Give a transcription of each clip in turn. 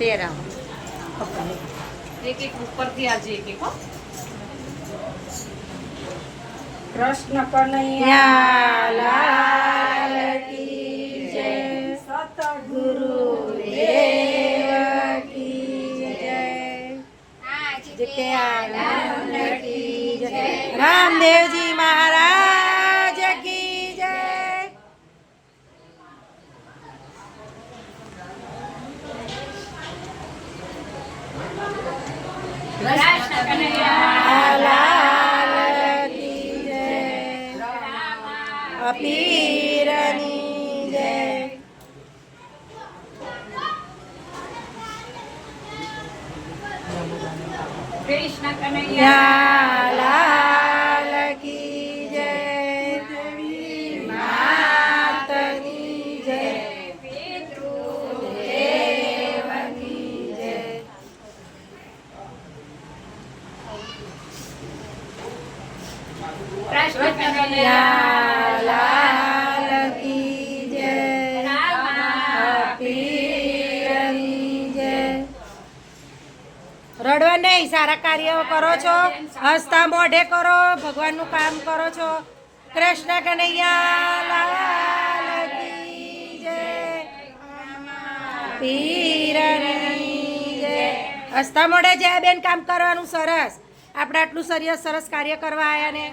તેરા એક ઉપરથી આજે એક હો. કૃષ્ણ કનૈયા લાલ કી જય, સતગુરુ દેવ કી જય, કે આનંદ કી જય, રામદેવજી મહારાજ કી જય. કૃષ્ણ કનૈયા લાલ કી જય, પીરની જય. કૃષ્ણ કનૈયા લાલ કી જય, દેવી માતની જય, પિતૃદેવની જય. કૃષ્ણ કનૈયા લાલ કી જય, પીરની જય. રડવા નહીં, સારા કાર્ય કરો છો, હસતા મોઢે કરો, ભગવાનનું કામ કરો છો. કૃષ્ણ કનૈયા લાલ કી જય, પીરની જય. હસતા મોઢે જય બેન કામ કરવાનું સરસ. આપણે આટલું સરસ કાર્ય કરવા આવ્યા ને.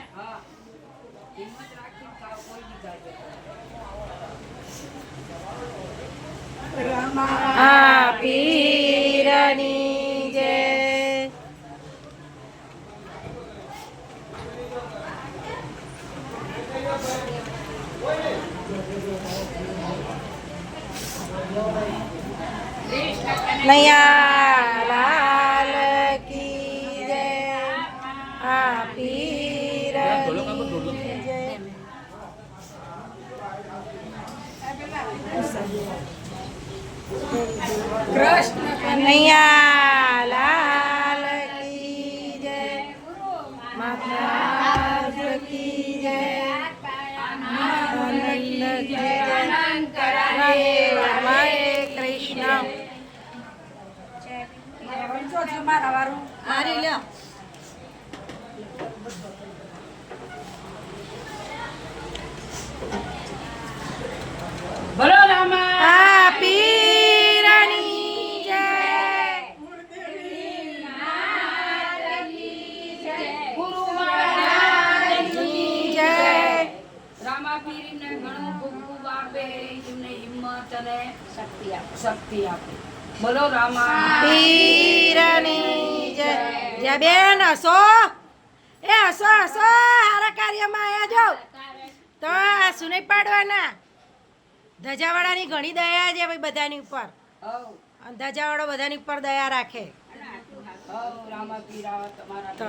હા, પીરની જય. નૈયા લાલ કી જય, આ પીરની જય. કૃષ્ણ કનૈયા લાલ કી જય, મહારાજ કી જય, આનંદ કી જય, હરે કૃષ્ણ. મારા વારું મારી લ્યો. બોલો રામા આ પીરની જય, ગુરુ મહારાજની જય. રામા પીરને ઘણું ખૂબ ખૂબ આપે, એમને હિંમત અને શક્તિ આપે. બોલો રામા પીરની જય. જય બેન હસો, એ હસો હસો, સારા કાર્યમાં આવ્યા જો તો આ સુને પાડવાના. ધજાવાળાની ઘણી દયા છે ભાઈ બધાની ઉપર. હવ ધજાવાળો બધાની ઉપર દયા રાખે. રામા પીર તમારા તો